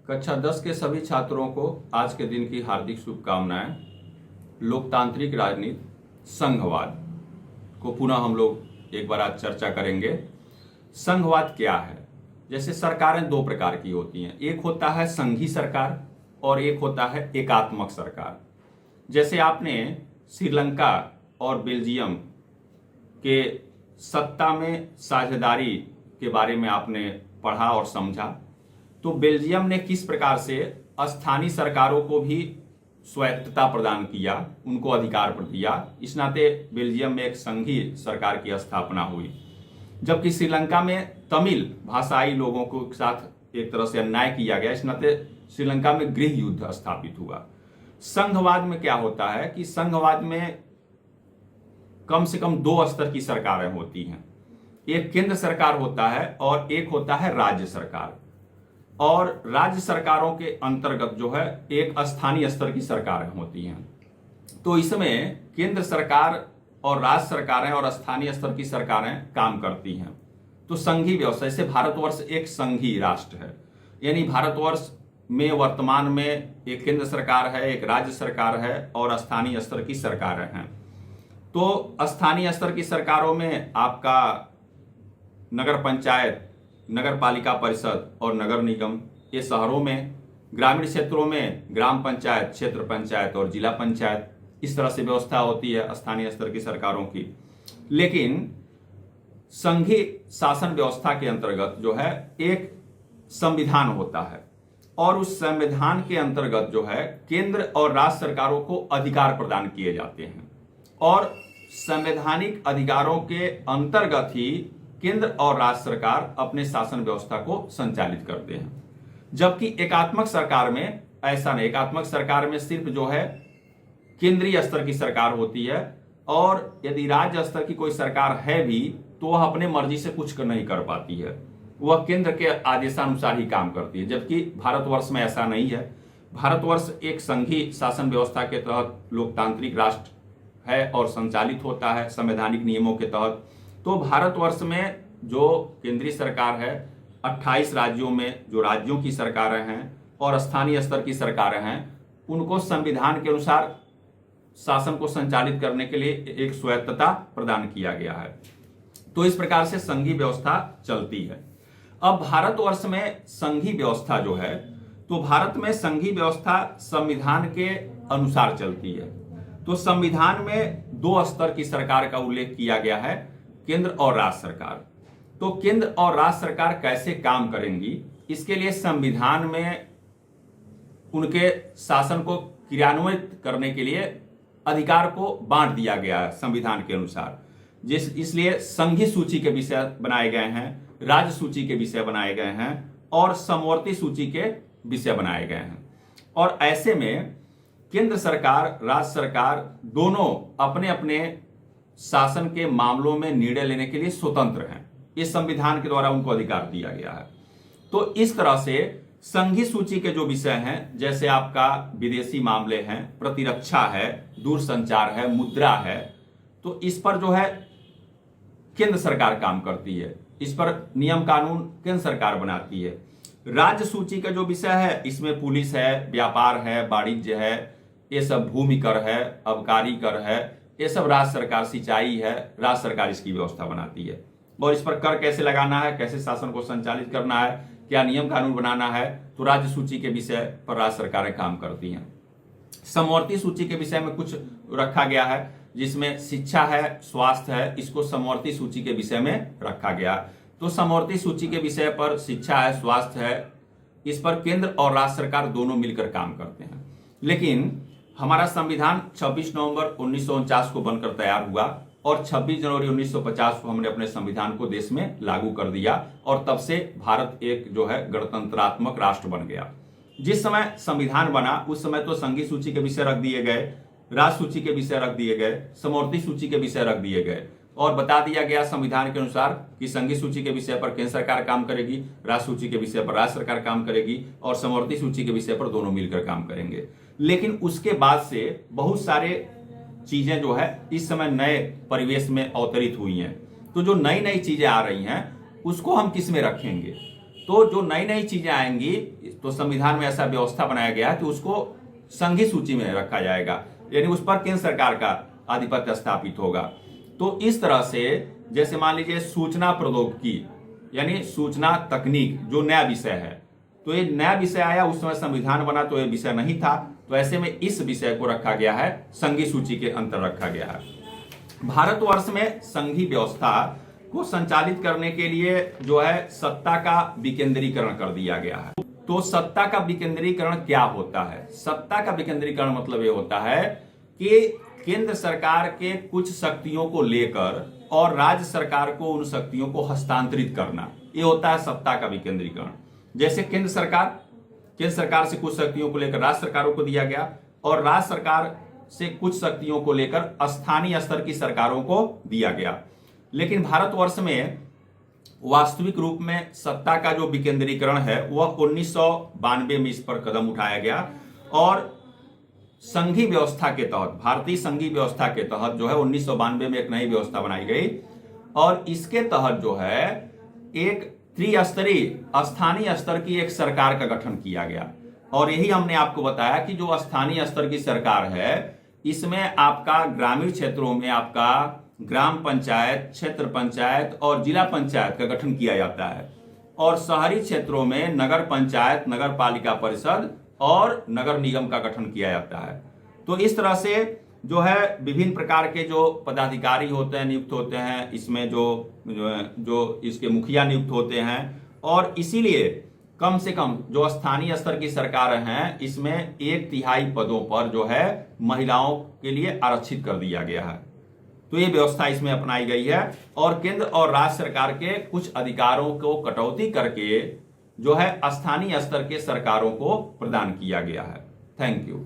कक्षा 10 के सभी छात्रों को आज के दिन की हार्दिक शुभकामनाएं। लोकतांत्रिक राजनीति संघवाद को पुनः हम लोग एक बार आज चर्चा करेंगे। संघवाद क्या है? जैसे सरकारें दो प्रकार की होती हैं, एक होता है संघीय सरकार और एक होता है एकात्मक सरकार। जैसे आपने श्रीलंका और बेल्जियम के सत्ता में साझेदारी के बारे में आपने पढ़ा और समझा, तो बेल्जियम ने किस प्रकार से स्थानीय सरकारों को भी स्वायत्तता प्रदान किया, उनको अधिकार पर दिया। इस नाते बेल्जियम में एक संघीय सरकार की स्थापना हुई, जबकि श्रीलंका में तमिल भाषाई लोगों को साथ एक तरह से अन्याय किया गया। इस नाते श्रीलंका में गृह युद्ध स्थापित हुआ। संघवाद में क्या होता है कि संघवाद में कम से कम दो स्तर की सरकारें होती हैं, एक केंद्र सरकार होता है और एक होता है राज्य सरकार। और राज्य सरकारों के अंतर्गत जो है एक स्थानीय स्तर की सरकारें होती हैं। तो इसमें केंद्र सरकार और राज्य सरकारें और स्थानीय स्तर की सरकारें काम करती हैं। तो संघीय व्यवस्था से भारतवर्ष एक संघीय राष्ट्र है, यानी भारतवर्ष में वर्तमान में एक केंद्र सरकार है, एक राज्य सरकार है और स्थानीय स्तर की सरकारें हैं। तो स्थानीय स्तर की सरकारों में आपका नगर पंचायत, नगर पालिका परिषद और नगर निगम, ये शहरों में, ग्रामीण क्षेत्रों में ग्राम पंचायत, क्षेत्र पंचायत और जिला पंचायत, इस तरह से व्यवस्था होती है स्थानीय स्तर की सरकारों की। लेकिन संघीय शासन व्यवस्था के अंतर्गत जो है एक संविधान होता है और उस संविधान के अंतर्गत जो है केंद्र और राज्य सरकारों को अधिकार प्रदान किए जाते हैं और संवैधानिक अधिकारों के अंतर्गत ही केंद्र और राज्य सरकार अपने शासन व्यवस्था को संचालित करते हैं। जबकि एकात्मक सरकार में ऐसा नहीं। एकात्मक सरकार में सिर्फ जो है केंद्रीय स्तर की सरकार होती है और यदि राज्य स्तर की कोई सरकार है भी तो वह अपने मर्जी से कुछ नहीं कर पाती है, वह केंद्र के आदेशानुसार ही काम करती है। जबकि भारतवर्ष में ऐसा नहीं है। भारतवर्ष एक संघीय शासन व्यवस्था के तहत लोकतांत्रिक राष्ट्र है और संचालित होता है संवैधानिक नियमों के तहत। तो भारतवर्ष में जो केंद्रीय सरकार है, 28 राज्यों में जो राज्यों की सरकारें हैं और स्थानीय स्तर की सरकारें हैं, उनको संविधान के अनुसार शासन को संचालित करने के लिए एक स्वायत्तता प्रदान किया गया है। तो इस प्रकार से संघीय व्यवस्था चलती है। अब भारतवर्ष में संघीय व्यवस्था जो है, तो भारत में संघीय व्यवस्था संविधान के अनुसार चलती है। तो संविधान में दो स्तर की सरकार का उल्लेख किया गया है, केंद्र और राज्य सरकार। तो केंद्र और राज्य सरकार कैसे काम करेंगी, इसके लिए संविधान में उनके शासन को क्रियान्वित करने के लिए अधिकार को बांट दिया गया है संविधान के अनुसार। इसलिए संघीय सूची के विषय बनाए गए हैं, राज्य सूची के विषय बनाए गए हैं और समवर्ती सूची के विषय बनाए गए हैं। और ऐसे में केंद्र सरकार, राज्य सरकार दोनों अपने अपने शासन के मामलों में निर्णय लेने के लिए स्वतंत्र हैं। इस संविधान के द्वारा उनको अधिकार दिया गया है। तो इस तरह से संघीय सूची के जो विषय हैं, जैसे आपका विदेशी मामले हैं, प्रतिरक्षा है, दूरसंचार है, मुद्रा है, तो इस पर जो है केंद्र सरकार काम करती है। इस पर नियम कानून केंद्र सरकार बनाती है। राज्य सूची का जो विषय है, इसमें पुलिस है, व्यापार है, वाणिज्य है, ये सब भूमि कर है, अबकारी कर है, ये सब राज्य सरकार, सिंचाई है, राज्य सरकार इसकी व्यवस्था बनाती है। और इस पर कर कैसे लगाना है, कैसे शासन को संचालित करना है, क्या नियम कानून बनाना है, तो राज्य सूची के विषय पर राज्य सरकारें काम करती हैं। समवर्ती सूची के विषय में कुछ रखा गया है, जिसमें शिक्षा है, स्वास्थ्य है, इसको समवर्ती सूची के विषय में रखा गया। तो समवर्ती सूची के विषय पर शिक्षा है, स्वास्थ्य है, इस पर केंद्र और राज्य सरकार दोनों मिलकर काम करते हैं। लेकिन हमारा संविधान 26 नवंबर 1949 को बनकर तैयार हुआ और 26 जनवरी 1950 को हमने अपने संविधान को देश में लागू कर दिया और तब से भारत एक जो है गणतंत्रात्मक राष्ट्र बन गया। जिस समय संविधान बना उस समय तो संघीय सूची के विषय रख दिए गए, राज्य सूची के विषय रख दिए गए, समवर्ती सूची के विषय रख दिए गए और बता दिया गया संविधान के अनुसार कि संघीय सूची के विषय पर केंद्र सरकार काम करेगी, राज्य सूची के विषय पर राज्य सरकार काम करेगी और समवर्ती सूची के विषय पर दोनों मिलकर काम करेंगे। लेकिन उसके बाद से बहुत सारे चीजें जो है इस समय नए परिवेश में अवतरित हुई हैं। तो जो नई नई चीजें आ रही हैं उसको हम किस में रखेंगे? तो जो नई नई चीजें आएंगी तो संविधान में ऐसा व्यवस्था बनाया गया है कि उसको संघीय सूची में रखा जाएगा, यानी उस पर केंद्र सरकार का आधिपत्य स्थापित होगा। तो इस तरह से जैसे मान लीजिए सूचना प्रौद्योगिकी यानी सूचना तकनीक जो नया विषय है, तो ये नया विषय आया, उस समय संविधान बना तो ये विषय नहीं था, तो ऐसे में इस विषय को रखा गया है, संघीय सूची के अंतर रखा गया है। भारतवर्ष में संघीय व्यवस्था को संचालित करने के लिए जो है सत्ता का विकेंद्रीकरण कर दिया गया है। तो सत्ता का विकेंद्रीकरण क्या होता है? सत्ता का विकेंद्रीकरण मतलब ये होता है कि केंद्र सरकार के कुछ शक्तियों को लेकर और राज्य सरकार को उन शक्तियों को हस्तांतरित करना, ये होता है सत्ता का विकेंद्रीकरण। जैसे केंद्र सरकार से कुछ शक्तियों को लेकर राज्य सरकारों को दिया गया और राज्य सरकार से कुछ शक्तियों को लेकर स्थानीय स्तर की सरकारों को दिया गया। लेकिन भारतवर्ष में वास्तविक रूप में सत्ता का जो विकेंद्रीकरण है वह 1992 में इस पर कदम उठाया गया और संघीय व्यवस्था के तहत, भारतीय संघीय व्यवस्था के तहत जो है 1992 में एक नई व्यवस्था बनाई गई और इसके तहत जो है एक त्रिस्तरीय स्थानीय स्तर की एक सरकार का गठन किया गया। और यही हमने आपको बताया कि जो स्थानीय स्तर की सरकार है इसमें आपका ग्रामीण क्षेत्रों में आपका ग्राम पंचायत, क्षेत्र पंचायत और जिला पंचायत का गठन किया जाता है और शहरी क्षेत्रों में नगर पंचायत, नगर पालिका परिषद और नगर निगम का गठन किया जाता है। तो इस तरह से जो है विभिन्न प्रकार के जो पदाधिकारी होते हैं, नियुक्त होते हैं, इसमें जो इसके मुखिया नियुक्त होते हैं और इसीलिए कम से कम जो स्थानीय स्तर की सरकार हैं इसमें 1/3 पदों पर जो है महिलाओं के लिए आरक्षित कर दिया गया है। तो ये व्यवस्था इसमें अपनाई गई है और केंद्र और राज्य सरकार के कुछ अधिकारों को कटौती करके जो है स्थानीय स्तर के सरकारों को प्रदान किया गया है। Thank you.